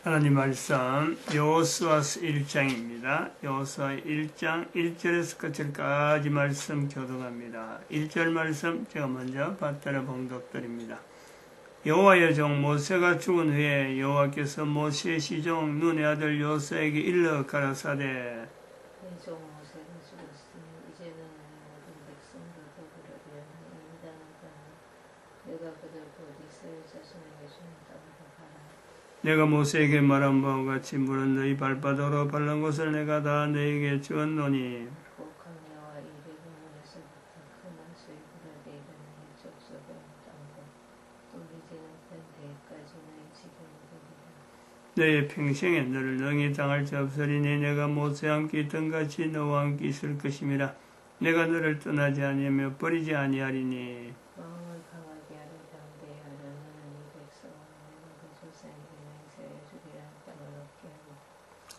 하나님 말씀 여호수아서 1장입니다. 여호수아 1장 1절에서 끝절까지 말씀 교독합니다. 1절 말씀 제가 먼저 받들어 봉독드립니다. 여호와의 종 모세가 죽은 후에 여호와께서 모세의 시종 눈의 아들 여호수아에게 일러 가라사대 내 종 모세가 죽었으니 이제는 모든 백성과 더불어 되었나이다. 내가 그들 곧 이스라엘 자손에게 주는 땅으로 가라. 내가 모세에게 말한 바와 같이 물은 너희 발바닥으로 밟는 곳을 내가 다 너희에게 주었노니 곧 강야와 이레분에서부터 큰 하수의 그늘에 이르는 족속의 땅과 또 이제는 큰 대까지 너희 지경이 되리라. 너의 평생에 너를 능히 당할 자 없으리니 내가 모세와 함께 있던 같이 너와 함께 있을 것임이라. 내가 너를 떠나지 아니하며 버리지 아니하리니 마음을 강하게 하려 담대하려 너는 이 백성을 그 조상에게 맹세해 주리라. 땅을 얻게 하고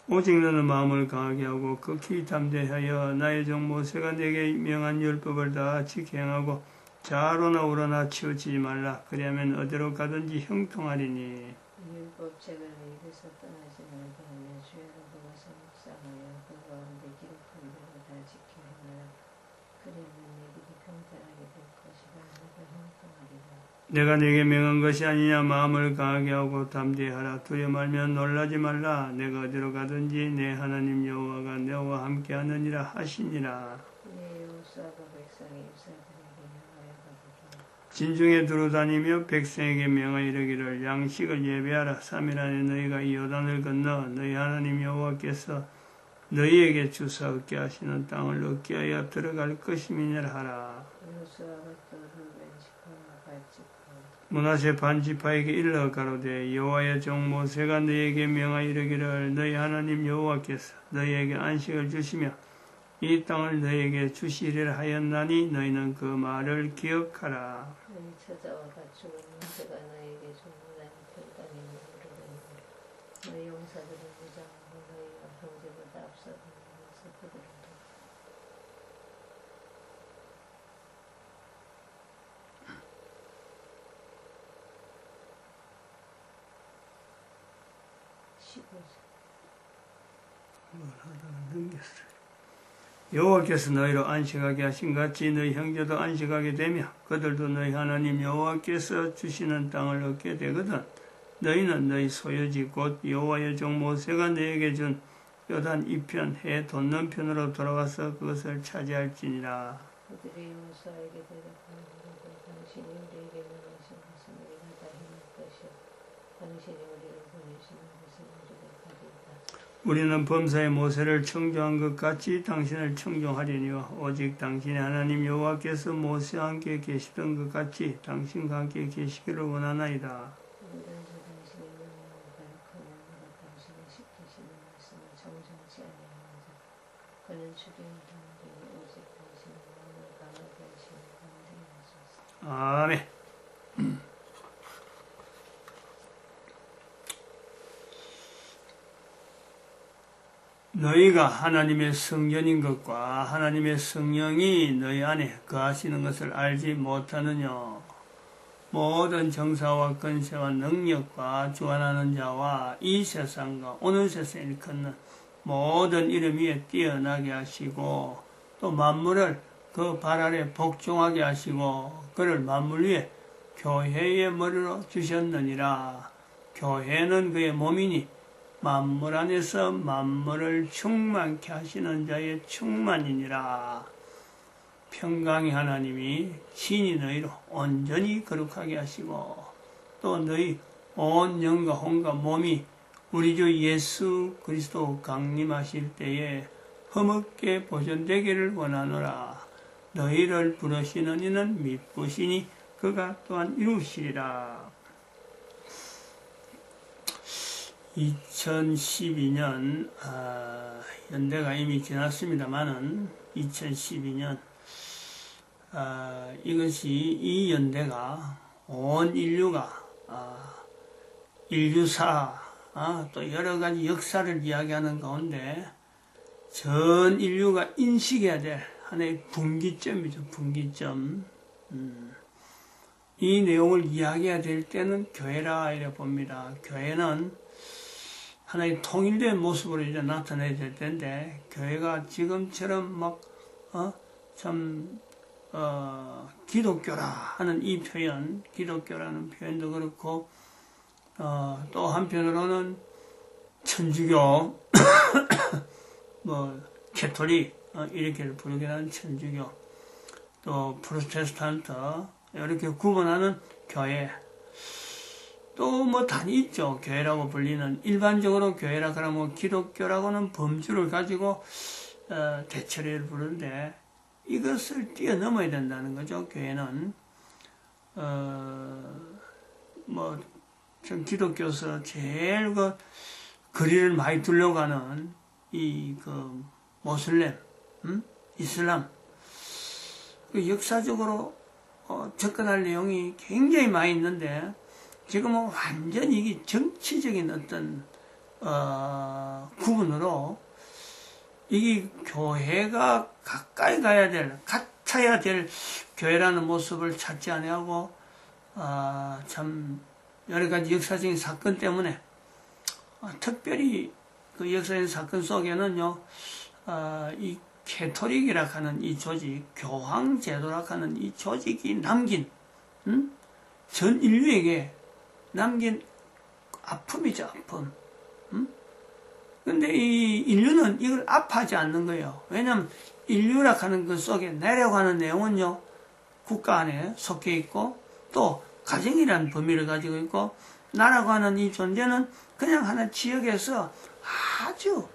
오직 너는 마음을 강하게 하고 극히 담대하여 나의 종 모세가 내게 명한 율법을 다 지켜 행하고 좌로나 우로나 치우치지 말라. 그리하면 어디로 가든지 형통하리니 이 율법책을 너희에게서 떠나지 말게 하며 주야로 그것을 묵상하여 그 가운데 기록한 대로 다 지켜 행하라. 그러면 네 길이 평탄하게 될 것이라. 너가 형통하리라. 내가 네게 명한 것이 아니냐. 마음을 강하게 하고 담대하라. 두려워 말면 놀라지 말라. 내가 어디로 가든지 내 하나님 여호와가 너와 함께하느니라 하시니라. 네 여호수아가 백성의 입사들에게 명하여 가로되 진중에 두루다니며 백성에게 명하여 이르기를 양식을 예배하라. 3일 안에 너희가 이 요단을 건너 너희 하나님 여호와께서 너희에게 주사 얻게 하시는 땅을 얻게 하여 들어갈 것임이니라 하라. 여호수아가 또 르벤 지파와 갓 지파 므낫세 반지파에게 일러 가로되 여호와의 종 모세가 너희에게 명하여 이르기를 너희 하나님 여호와께서 너희에게 안식을 주시며 이 땅을 너희에게 주시리라 하였나니 너희는 그 말을 기억하라. 너희 처자와 가축은 모세가 너희에게 준 모든 별단이 무르르니 너희 용사들은 무장하고 너희가 형제보다 앞서는 것을 그들을 여호와께서 너희로 안식하게 하신 같이 너희 형제도 안식하게 되며 그들도 너희 하나님 여호와께서 주시는 땅을 얻게 되거든 너희는 너희 소유지 곧 여호와의 종 모세가 너희에게 준 요단 이편 해 돋는 편으로 돌아와서 그것을 차지할지니라. 그들이 여호수아에게 대답하되 당신이 우리에게 명하신 것은 우리가 다 행할 것이요 당신이 우리를 보내시는 것은 우리가 가리이다. 우리는 범사의 모세를 청종한 것 같이 당신을 청종하려니와 오직 당신의 하나님 여호와께서 모세와 함께 계시던 것 같이 당신과 함께 계시기를 원하나이다. 우리는 저 당신의 명령을 거역하며 당신의 시키시는 말씀을 정정치 아니하는 자 그는 죽임을 당하리니 오직 당신의 마음을 강하게 하시며 담대하소서. 아멘. 너희가 하나님의 성전인 것과 하나님의 성령이 너희 안에 거하시는 것을 알지 못하느냐. 모든 정사와 권세와 능력과 주관하는 자와 이 세상과 오는 세상을 일컫는 모든 이름 위에 뛰어나게 하시고 또 만물을 그 발 아래 복종하게 하시고 그를 만물 위에 교회의 머리로 주셨느니라. 교회는 그의 몸이니 만물 안에서 만물을 충만케 하시는 자의 충만이니라. 평강의 하나님이 친히 너희로 온전히 거룩하게 하시고 또 너희 온 영과 혼과 몸이 우리 주 예수 그리스도 강림하실 때에 흠없게 보존되기를 원하노라. 너희를 부르시는 이는 미쁘시니 그가 또한 이루시리라. 2012년 연대가 이미 지났습니다만은 2012년 이것이 이 연대가 온 인류가 인류사 또 여러 가지 역사를 이야기하는 가운데 전 인류가 인식해야 될 하나의 분기점이죠. 분기점. 이 내용을 이야기해야 될 때는 교회라 이래 봅니다. 교회는 하나의 통일된 모습으로 이제 나타내야 될 텐데, 교회가 지금처럼 막, 기독교라 하는 이 표현, 기독교라는 표현도 그렇고, 또 한편으로는 천주교, 캐톨릭, 이렇게 부르긴 하는 천주교, 또 프로테스탄트, 이렇게 구분하는 교회, 또 단위 있죠. 교회라고 불리는, 일반적으로 교회라 그러면 기독교라고는 범주를 가지고 대처리를 부르는데, 이것을 뛰어넘어야 된다는 거죠. 교회는 전 기독교에서 제일 거리를 많이 둘러가는 모슬렘, 이슬람, 역사적으로 접근할 내용이 굉장히 많이 있는데, 지금은 완전히 이게 정치적인 어떤 구분으로 이게 교회가 가까이 가야 될, 같아야 될 교회라는 모습을 찾지 아니하고 참 여러 가지 역사적인 사건 때문에 특별히 그 역사적인 사건 속에는요, 이 캐톨릭이라 하는 이 조직, 교황제도라 하는 이 조직이 남긴 전 인류에게 남긴 아픔이죠, 아픔. 근데 이 인류는 이걸 아파하지 않는 거예요. 왜냐면 인류라 하는 그 속에 내려가는 내용은요, 국가 안에 속해 있고, 또 가정이라는 범위를 가지고 있고, 나라고 하는 이 존재는 그냥 하나 지역에서 아주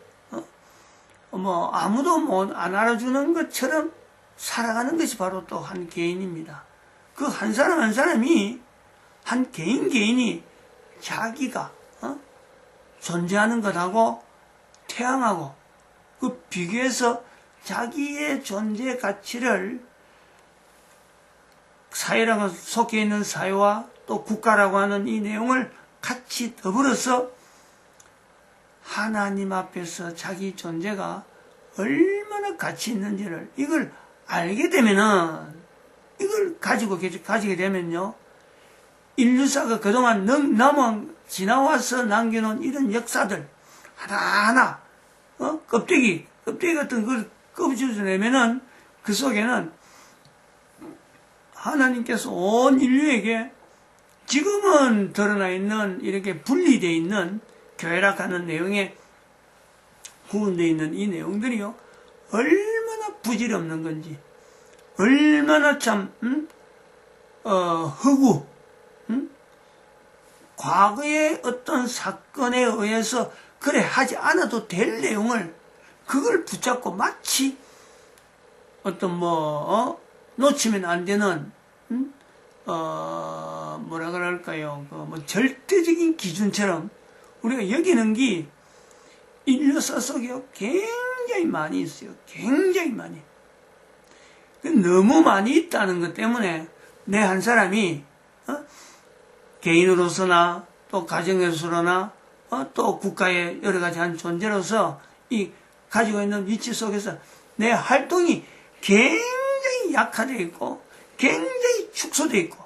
아무도 안 알아주는 것처럼 살아가는 것이 바로 또 한 개인입니다. 그 한 사람 한 사람이, 한 개인이 자기가 존재하는 것하고 태양하고 그 비교해서 자기의 존재 가치를 사회라고 속해 있는 사회와 또 국가라고 하는 이 내용을 같이 더불어서 하나님 앞에서 자기 존재가 얼마나 가치 있는지를 이걸 알게 되면은, 이걸 가지게 되면요, 인류사가 그동안 지나와서 남겨놓은 이런 역사들 하나하나 껍데기 같은 걸 끄집어내면은 그 속에는 하나님께서 온 인류에게 지금은 드러나 있는, 이렇게 분리되어 있는 교회라 하는 내용에 구분되어 있는 이 내용들이요, 얼마나 부질없는 건지, 얼마나 참 허구, 과거의 어떤 사건에 의해서 그래 하지 않아도 될 내용을 그걸 붙잡고 마치 어떤 놓치면 안 되는 뭐라 그럴까요? 절대적인 기준처럼 우리가 여기는 게 인류사 속에 굉장히 많이 있어요. 굉장히 많이. 너무 많이 있다는 것 때문에 내 한 사람이 개인으로서나 또 가정에서나 또 국가의 여러 가지 한 존재로서 이 가지고 있는 위치 속에서 내 활동이 굉장히 약화되어 있고 굉장히 축소되어 있고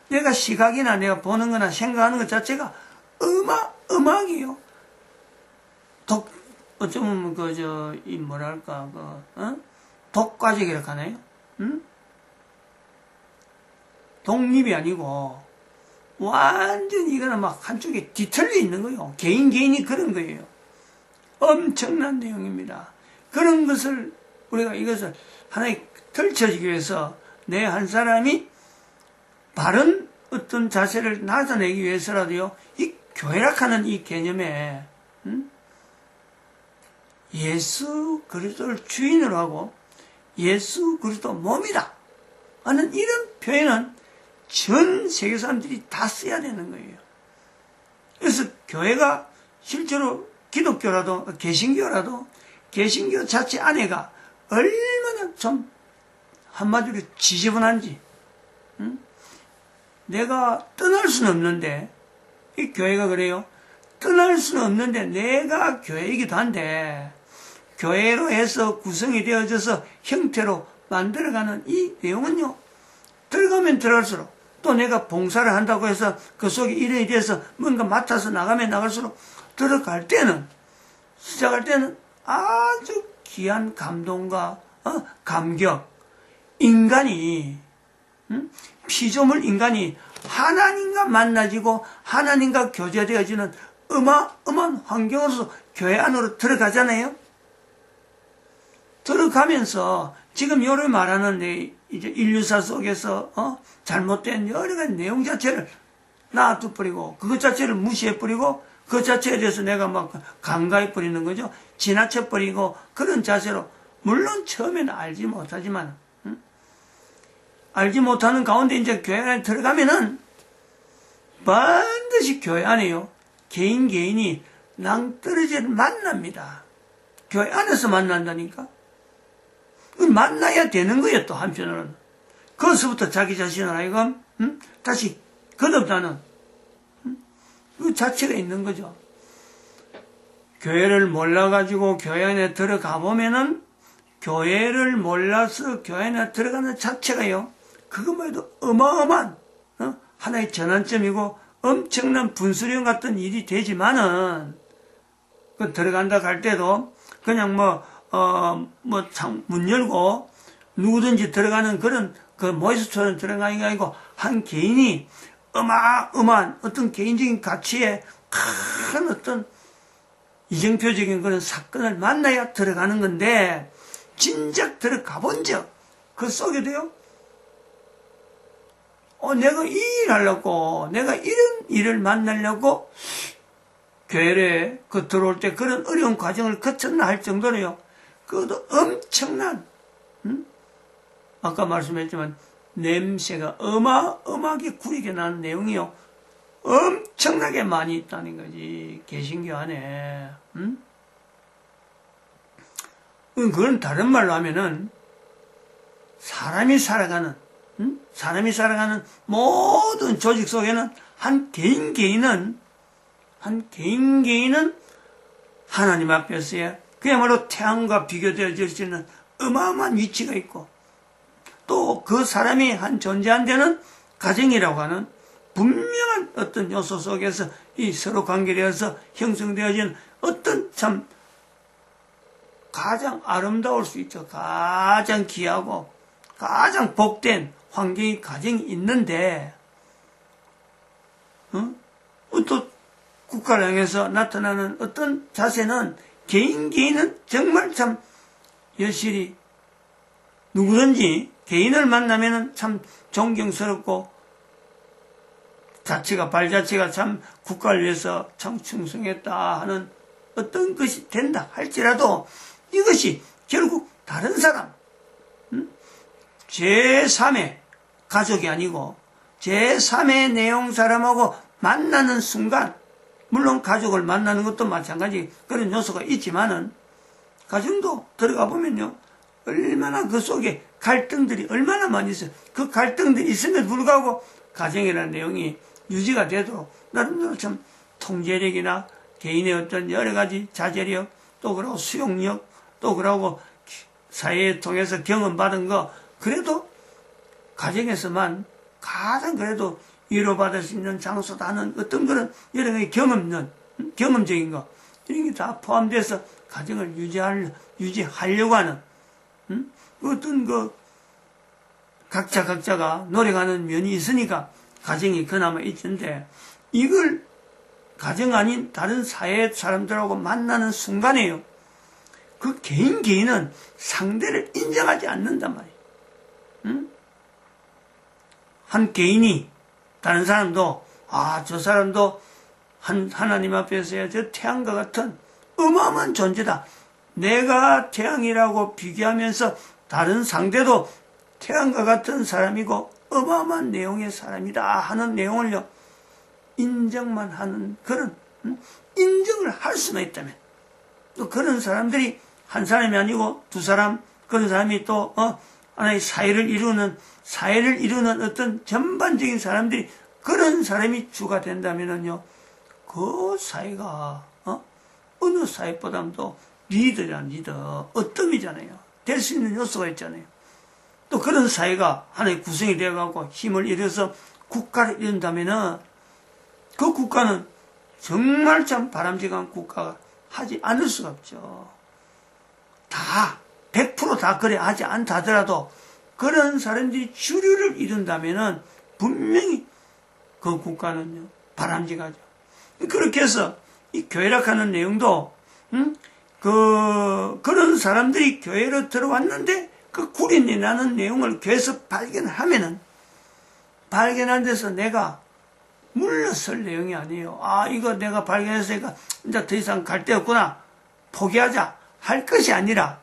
내가 시각이나 내가 보는 거나 생각하는 것 자체가 음악이에요. 어쩌면 독과적이라고 하나요? 독립이 아니고 완전히 이거는 막 한쪽에 뒤틀려 있는 거예요. 개인이 그런 거예요. 엄청난 내용입니다. 그런 것을 우리가 이것을 하나의 펼쳐지기 위해서 내 한 사람이 바른 어떤 자세를 나타내기 위해서라도요, 이 교회락하는 이 개념에 예수 그리스도를 주인으로 하고 예수 그리스도 몸이다 하는 이런 표현은 전 세계 사람들이 다 써야 되는 거예요. 그래서 교회가 실제로 기독교라도 개신교라도 개신교 자체 안에가 얼마나 좀 한마디로 지저분한지 내가 떠날 수는 없는데 이 교회가 그래요. 떠날 수는 없는데 내가 교회이기도 한데 교회로 해서 구성이 되어져서 형태로 만들어가는 이 내용은요, 들어가면 들어갈수록 또 내가 봉사를 한다고 해서 그 속에 일원이 돼서 뭔가 맡아서 나가면 나갈수록 들어갈 때는, 시작할 때는 아주 귀한 감동과 감격, 인간이 피조물 인간이 하나님과 만나지고 하나님과 교제되어지는 어마어마한 환경으로서 교회 안으로 들어가잖아요. 들어가면서 지금 요를 말하는 이제 인류사 속에서 잘못된 여러 가지 내용 자체를 놔둬버리고 그것 자체를 무시해버리고 그 자체에 대해서 내가 막 간과해버리는 거죠. 지나쳐버리고 그런 자세로 물론 처음에는 알지 못하지만 알지 못하는 가운데 이제 교회 안에 들어가면은 반드시 교회 안에요. 개인이 낭떠러지를 만납니다. 교회 안에서 만난다니까. 만나야 되는 거예요. 또 한편으로는. 거기서부터 자기 자신을 하여금 다시 거듭나는 그 자체가 있는 거죠. 교회를 몰라가지고 교회 안에 들어가 보면은 교회를 몰라서 교회 안에 들어가는 자체가요. 그것만 해도 어마어마한 하나의 전환점이고 엄청난 분수령 같은 일이 되지만은 그 들어간다 갈 때도 그냥 문 열고 누구든지 들어가는 그런 그 모이스처럼 들어가는 게 아니고 한 개인이 어마어마한 어떤 개인적인 가치에 큰 어떤 이정표적인 그런 사건을 만나야 들어가는 건데 진작 들어가 본 적 그 속에도요. 내가 이 일 하려고 내가 이런 일을 만나려고 교회에 들어올 때 그런 어려운 과정을 거쳤나 할 정도로요. 그것도 엄청난 아까 말씀했지만 냄새가 어마어마하게 구리게 나는 내용이요. 엄청나게 많이 있다는 거지. 개신교 안에. 그건 다른 말로 하면은 사람이 살아가는 모든 조직 속에는 한 개인은 하나님 앞에서의 그야말로 태양과 비교되어질 수 있는 어마어마한 위치가 있고 또 그 사람이 한 존재한 데는 가정이라고 하는 분명한 어떤 요소 속에서 이 서로 관계되어서 형성되어진 어떤 참 가장 아름다울 수 있죠. 가장 귀하고 가장 복된 환경이 가정이 있는데 또 국가를 향해서 나타나는 어떤 자세는 개인은 정말 참 여실히 누구든지 개인을 만나면은 참 존경스럽고 발자체가 참 국가를 위해서 참 충성했다 하는 어떤 것이 된다 할지라도 이것이 결국 다른 사람 제3의 가족이 아니고 제3의 내용 사람하고 만나는 순간 물론 가족을 만나는 것도 마찬가지 그런 요소가 있지만은 가정도 들어가 보면요 얼마나 그 속에 갈등들이 얼마나 많이 있어요. 그 갈등들이 있음에도 불구하고 가정이라는 내용이 유지가 되도록 나름대로 참 통제력이나 개인의 어떤 여러 가지 자제력 또 그러고 수용력 또 그러고 사회에 통해서 경험받은 거 그래도 가정에서만 가장 그래도 위로받을 수 있는 장소다 하는 어떤 그런 여러 가지 경험적인 거 이런 게 다 포함돼서 가정을 유지하려고 하는 어떤 각자가 노력하는 면이 있으니까 가정이 그나마 있는데 이걸 가정 아닌 다른 사회 사람들하고 만나는 순간에요. 그 개인은 상대를 인정하지 않는단 말이에요. 한 개인이 다른 사람도 저 사람도 하나님 앞에서야 저 태양과 같은 어마어마한 존재다. 내가 태양이라고 비교하면서 다른 상대도 태양과 같은 사람이고 어마어마한 내용의 사람이다 하는 내용을요. 인정만 하는 그런 인정을 할 수만 있다면 또 그런 사람들이 한 사람이 아니고 두 사람 그런 사람이 또 하나의 사회를 이루는 어떤 전반적인 사람들이 그런 사람이 주가 된다면은요 그 사회가 어느 사회보다도 리더란 리더 어뜸이잖아요. 될 수 있는 요소가 있잖아요. 또 그런 사회가 하나의 구성이 되어가고 힘을 잃어서 국가를 이룬다면은 그 국가는 정말 참 바람직한 국가가 하지 않을 수가 없죠. 다 100% 그래 하지 않다 하더라도 그런 사람들이 주류를 이룬다면은 분명히 그 국가는요 바람직하죠. 그렇게 해서 이 교회락하는 내용도 그런 사람들이 교회로 들어왔는데 그 구린내 나는 내용을 교회에서 발견하면은 발견한 데서 내가 물러설 내용이 아니에요. 아, 이거 내가 발견했으니까 이제 더 이상 갈 데 없구나. 포기하자. 할 것이 아니라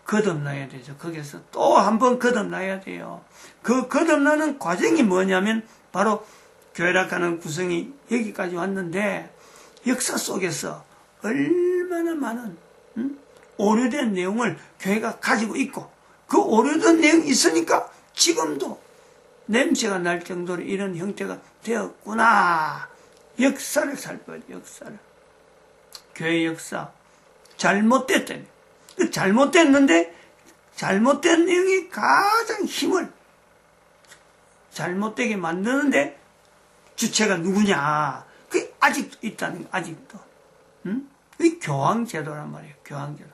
거듭나야 되죠. 거기서 또 한 번 거듭나야 돼요. 그 거듭나는 과정이 뭐냐면 바로 교회락하는 구성이 여기까지 왔는데 역사 속에서 얼마나 많은 오래된 내용을 교회가 가지고 있고 그 오래된 내용이 있으니까 지금도 냄새가 날 정도로 이런 형태가 되었구나. 역사를 살펴야 돼. 역사를. 교회 역사. 잘못됐다니. 잘못됐는데 잘못된 내용이 가장 힘을 잘못되게 만드는데 주체가 누구냐. 그게 아직도 있다는 거. 아직도. 이 교황제도란 말이에요. 교황제도.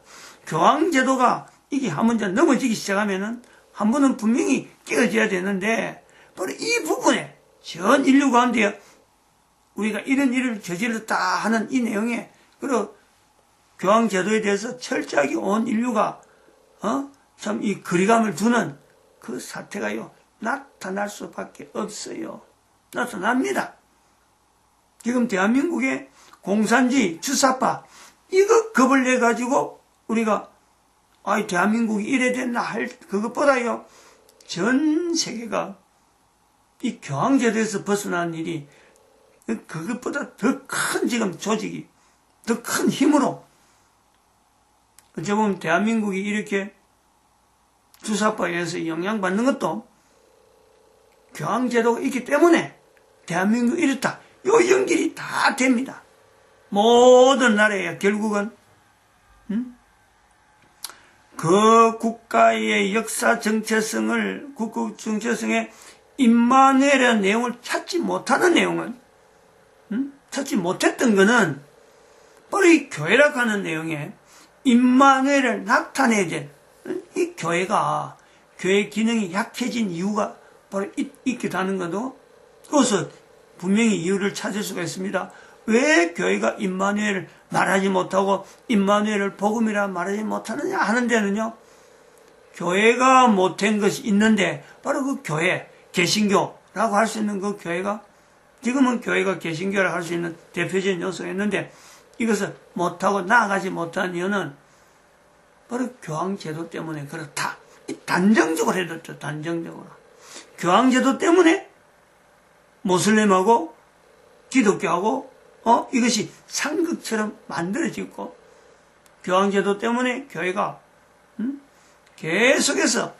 교황제도가 이게 한 번 넘어지기 시작하면은 한 번은 분명히 깨어져야 되는데 바로 이 부분에 전 인류 가운데 우리가 이런 일을 저질렀다 하는 이 내용에 그리고 교황제도에 대해서 철저하게 온 인류가 참 이 거리감을 두는 그 사태가요 나타날 수밖에 없어요. 나타납니다. 지금 대한민국의 공산주의 주사파 이거 겁을 내 가지고 우리가 대한민국이 이래 됐나 할 그것보다요 전 세계가 이 교황제도에서 벗어난 일이 그것보다 더 큰 지금 조직이 더 큰 힘으로 어찌 보면 대한민국이 이렇게 주사파에 의해서 영향받는 것도 교황제도가 있기 때문에 대한민국이 이렇다. 요 연결이 다 됩니다. 모든 나라에 결국은 그 국가의 역사 정체성을 국가 정체성의 임마누엘의 내용을 찾지 못하는 내용은 찾지 못했던 것은 바로 이 교회라고 하는 내용에 임마누엘을 나타내야 될 이 교회가 교회 기능이 약해진 이유가 바로 있기도 하는 것도 그것은 분명히 이유를 찾을 수가 있습니다. 왜 교회가 임마누엘을 말하지 못하고 임마누엘을 복음이라 말하지 못하느냐 하는 데는요. 교회가 못한 것이 있는데 바로 그 교회, 개신교라고 할 수 있는 그 교회가 지금은 교회가 개신교라고 할 수 있는 대표적인 요소가 있는데 이것을 못하고 나아가지 못한 이유는 바로 교황제도 때문에 그렇다. 단정적으로 해뒀죠. 단정적으로. 교황제도 때문에 모슬림하고 기독교하고 이것이 상극처럼 만들어지고 교황제도 때문에 교회가 계속해서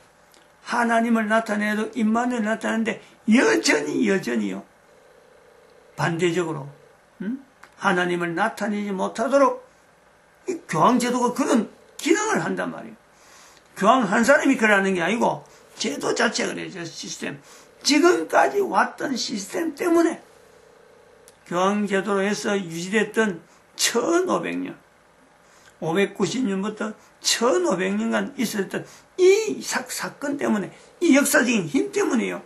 하나님을 나타내도 임마누엘 나타내는데 여전히요 반대적으로 하나님을 나타내지 못하도록 이 교황제도가 그런 기능을 한단 말이에요. 교황 한 사람이 그러는 게 아니고 제도 자체가 그래요. 시스템. 지금까지 왔던 시스템 때문에 교황제도로 해서 유지됐던 1500년 590년부터 1500년간 있었던 이 사건 때문에 이 역사적인 힘 때문이에요.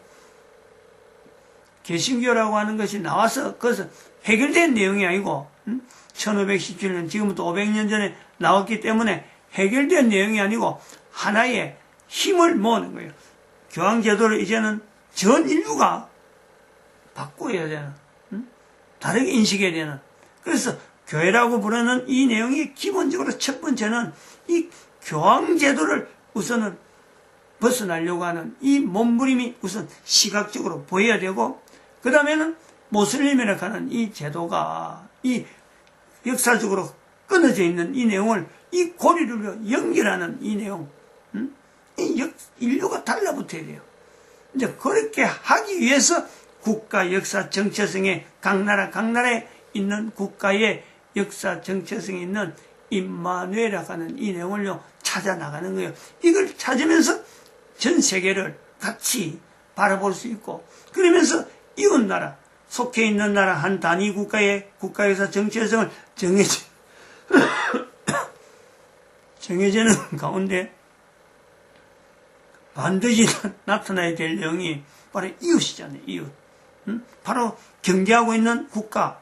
개신교라고 하는 것이 나와서 그것은 해결된 내용이 아니고 1517년 지금부터 500년 전에 나왔기 때문에 해결된 내용이 아니고 하나의 힘을 모으는 거예요. 교황제도를 이제는 전 인류가 바꿔야 되는 다르게 인식해야 되는 그래서 교회라고 부르는 이 내용이 기본적으로 첫 번째는 이 교황제도를 우선은 벗어나려고 하는 이 몸부림이 우선 시각적으로 보여야 되고 그 다음에는 모슬림이라고 하는 이 제도가 이 역사적으로 끊어져 있는 이 내용을 이 고리를 연결하는 이 내용 이 인류가 달라붙어야 돼요. 이제 그렇게 하기 위해서 국가 역사 정체성에 각 나라에 있는 국가의 역사 정체성이 있는 임마누엘이라고 하는 이 내용을요 찾아 나가는 거예요. 이걸 찾으면서 전 세계를 같이 바라볼 수 있고, 그러면서 이웃나라, 속해 있는 나라 한 단위 국가에서 정체성을 정해지는 가운데 반드시 나타나야 될 영이 바로 이웃이잖아요. 이웃. 바로 경계하고 있는 국가,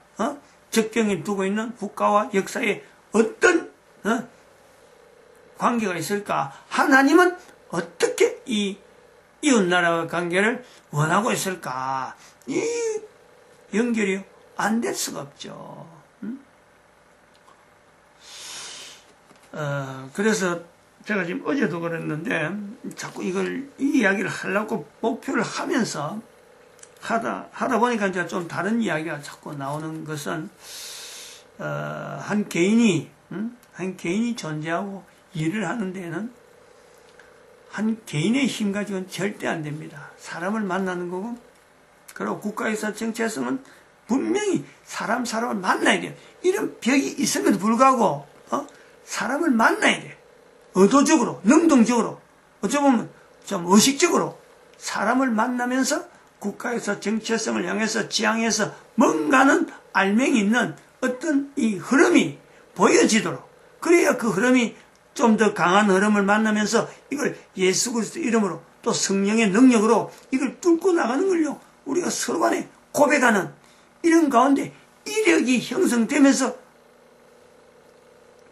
적경에 두고 있는 국가와 역사에 어떤 관계가 있을까? 하나님은 어떻게 이 이웃나라와 관계를 원하고 있을까? 이 연결이 안 될 수가 없죠. 그래서 제가 지금 어제도 그랬는데 자꾸 이 이야기를 하려고 목표를 하면서 하다 보니까 이제 좀 다른 이야기가 자꾸 나오는 것은 한 개인이 존재하고 일을 하는 데에는 한 개인의 힘 가지고는 절대 안 됩니다. 사람을 만나는 거고, 그리고 국가에서 정체성은 분명히 사람을 만나야 돼요. 이런 벽이 있음에도 불구하고 사람을 만나야 돼요. 의도적으로, 능동적으로, 어쩌면 좀 의식적으로 사람을 만나면서 국가에서 정체성을 향해서 지향해서 뭔가는 알맹이 있는 어떤 이 흐름이 보여지도록, 그래야 그 흐름이 좀 더 강한 흐름을 만나면서 이걸 예수 그리스도 이름으로 또 성령의 능력으로 이걸 뚫고 나가는 걸요, 우리가 서로 간에 고백하는 이런 가운데 이력이 형성되면서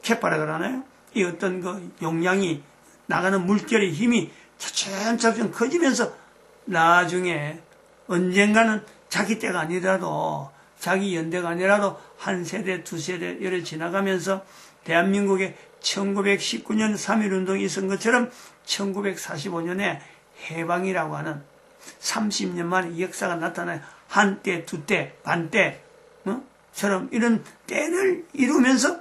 캐파라고 하나요? 이 어떤 그 용량이 나가는 물결의 힘이 차츰차츰 커지면서 나중에 언젠가는 자기 때가 아니라도, 자기 연대가 아니라도 한 세대, 두 세대 여러 지나가면서 대한민국의 1919년 3.1운동이 있은 것처럼 1945년에 해방이라고 하는 30년 만에 역사가 나타나요. 한때, 두때, 반때, 처럼 이런 때를 이루면서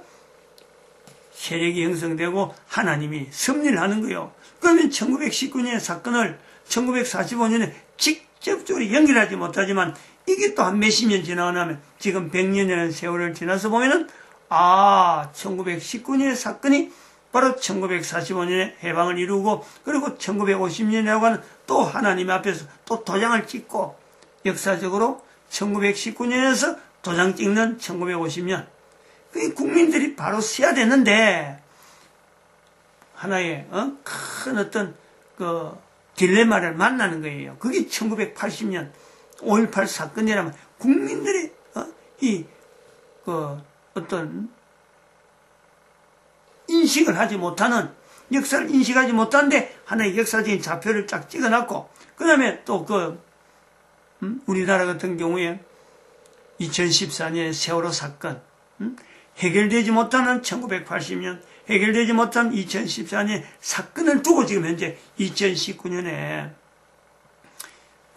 세력이 형성되고 하나님이 섭리를 하는 거예요. 그러면 1919년의 사건을 1945년에 직접적으로 연결하지 못하지만 이게 또 한 몇십 년 지나고 나면 지금 100년이라는 세월을 지나서 보면은 1919년의 사건이 바로 1945년에 해방을 이루고, 그리고 1950년이라고 하는 또 하나님 앞에서 또 도장을 찍고, 역사적으로 1919년에서 도장 찍는 1950년. 그 국민들이 바로 서야 되는데, 하나의, 큰 어떤, 딜레마를 만나는 거예요. 그게 1980년 5.18 사건이라면 국민들이, 어떤 인식을 하지 못하는, 역사를 인식하지 못하는데 하나의 역사적인 좌표를 쫙 찍어놨고, 그 다음에 또 우리나라 같은 경우에 2014년의 세월호 사건, 해결되지 못하는 1980년, 해결되지 못한 2014년 사건을 두고 지금 현재 2019년에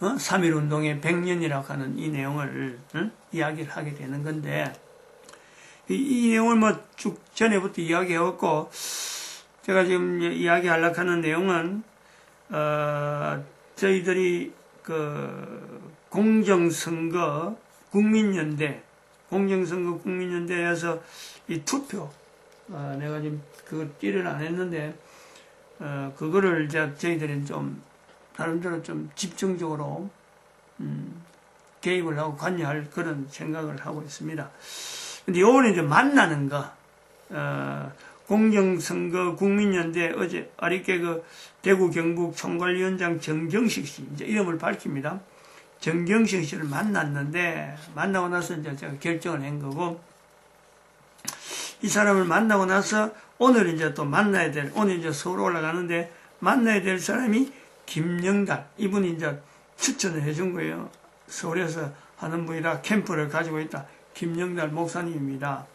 3.1운동의 100년이라고 하는 이 내용을 이야기를 하게 되는 건데, 이 내용을 쭉 전에부터 이야기해왔고, 제가 지금 이야기하려고 하는 내용은, 저희들이 공정선거 국민연대에서 이 투표, 내가 지금 그거 띠를 안 했는데, 그거를 저희들이 좀, 나름대로 좀 집중적으로, 개입을 하고 관여할 그런 생각을 하고 있습니다. 근데 요번에 이제 만나는 거, 공정선거 국민연대 어제 어렵게 대구 경북 총괄위원장 정경식 씨, 이제 이름을 밝힙니다. 정경식 씨를 만났는데, 만나고 나서 이제 제가 결정을 한 거고, 이 사람을 만나고 나서 오늘 이제 또 오늘 이제 서울 올라가는데 만나야 될 사람이 김영달, 이분이 이제 추천을 해준 거예요. 서울에서 하는 분이라 캠프를 가지고 있다. 김영달 목사님입니다.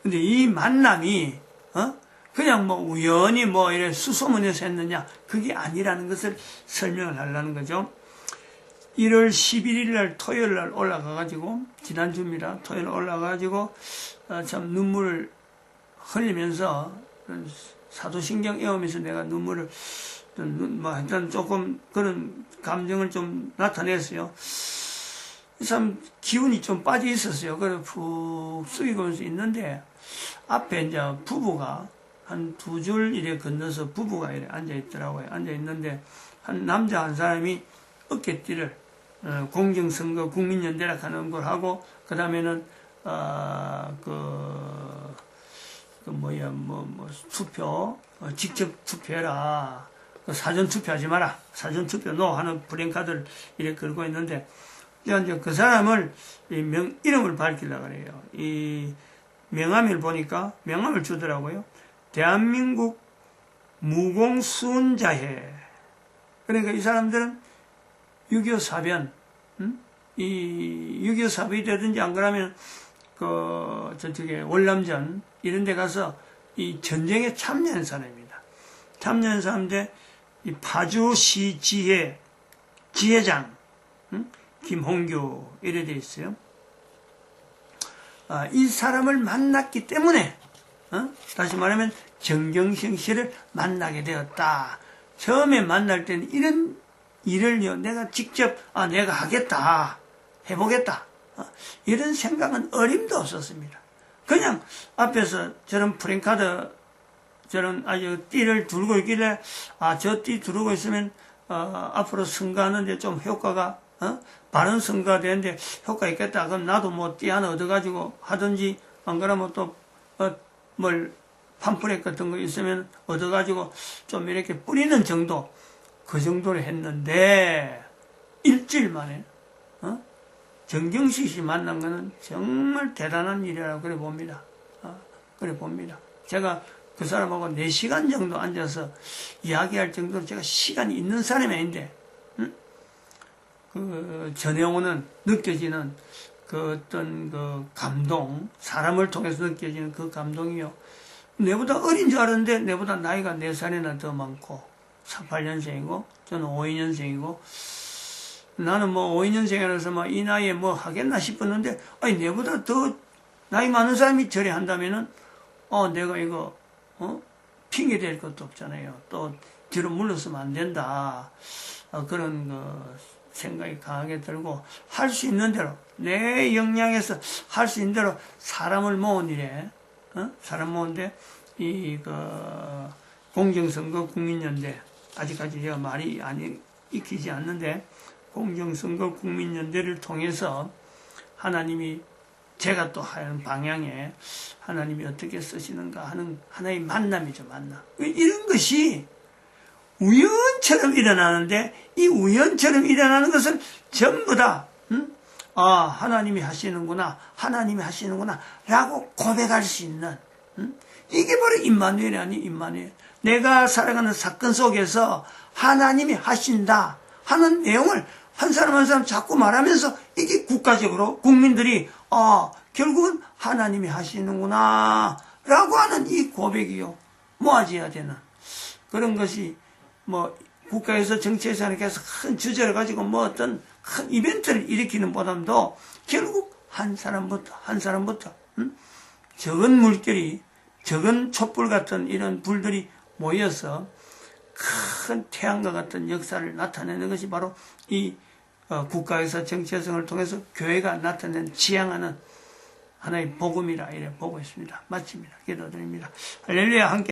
근데 이 만남이, 그냥 우연히 이래 수소문해서 했느냐, 그게 아니라는 것을 설명을 하려는 거죠. 1월 11일 날 토요일 날 올라가가지고, 지난주입니다. 토요일 올라가가지고, 참 눈물을 흘리면서, 사도신경 애우면서 내가 눈물을, 일단 조금 그런 감정을 좀 나타냈어요. 참 기운이 좀 빠져 있었어요. 그래서 푹 숙이면서 있는데 앞에 이제 부부가 한 두 줄 이래 건너서 부부가 이래 앉아 있더라고요. 앉아 있는데 한 남자 한 사람이 어깨띠를 공정선거 국민연대라 하는 걸 하고 그 다음에는 투표 직접 투표해라. 사전 투표하지 마라. 사전 투표 노 하는 프랭카드를 이렇게 걸고 있는데 이제 그 사람을 이름을 밝히려고 그래요. 이 명함을 보니까 명함을 주더라고요. 대한민국 무공수운자회. 그러니까 이 사람들은 6.25 사변, 이 6.25 사변이 되든지 안 그러면 저쪽에 월남전 이런 데 가서 이 전쟁에 참여한 사람입니다. 참여한 사람인데 이 파주시 지회장 김홍규 이래 돼 있어요. 이 사람을 만났기 때문에 다시 말하면 정경심 씨를 만나게 되었다. 처음에 만날 때는 이런 일을요 내가 직접 내가 하겠다 해보겠다 이런 생각은 어림도 없었습니다. 그냥 앞에서 저런 프랭카드 저런 아주 띠를 두르고 있길래 저 띠 두르고 있으면 앞으로 선거하는데 좀 효과가 바른 선거가 되는데 효과 있겠다. 그럼 나도 뭐 띠 하나 얻어가지고 하든지 안 그러면 또 뭘 팜플렛 같은 거 있으면 얻어가지고 좀 이렇게 뿌리는 정도 그 정도로 했는데 일주일 만에 정경식 씨 만난 거는 정말 대단한 일이라고 그래 봅니다. 그래 봅니다. 제가 그 사람하고 4시간 정도 앉아서 이야기할 정도로 제가 시간이 있는 사람이 아닌데 그 전해오는 느껴지는 그 어떤 그 감동, 사람을 통해서 느껴지는 그 감동이요. 내보다 어린 줄 알았는데 내보다 나이가 4살이나 더 많고 38년생이고 저는 52년생이고 나는 뭐 52년생이라서 뭐 이 나이에 뭐 하겠나 싶었는데 내보다 더 나이 많은 사람이 저래 한다면은 내가 이거 핑계 댈 것도 없잖아요. 또 뒤로 물러서면 안 된다. 그런 생각이 강하게 들고 할 수 있는 대로 내 역량에서 할 수 있는 대로 사람을 모은 일에 사람 모은데 이 공정선거 국민연대 아직까지 제가 말이 안 익히지 않는데 공정선거 국민연대를 통해서 하나님이 제가 또 하는 방향에 하나님이 어떻게 쓰시는가 하는 하나의 만남이죠. 만남. 이런 것이 우연처럼 일어나는데 이 우연처럼 일어나는 것을 전부 다 하나님이 하시는구나 하나님이 하시는구나 라고 고백할 수 있는 이게 바로 임마누엘이 아니 임마누엘. 내가 살아가는 사건 속에서 하나님이 하신다 하는 내용을 한 사람 한 사람 자꾸 말하면서 이게 국가적으로 국민들이 결국은 하나님이 하시는구나 라고 하는 이 고백이요 모아져야 되는 그런 것이 뭐 국가에서 정치에서 계속 큰 주제를 가지고 뭐 어떤 큰 이벤트를 일으키는 보담도 결국 한 사람부터 적은 물결이 적은 촛불 같은 이런 불들이 모여서 큰 태양과 같은 역사를 나타내는 것이 바로 이 국가에서 정체성을 통해서 교회가 나타낸 지향하는 하나의 복음이라 이래 보고 있습니다. 마칩니다. 기도드립니다. 할렐루야. 함께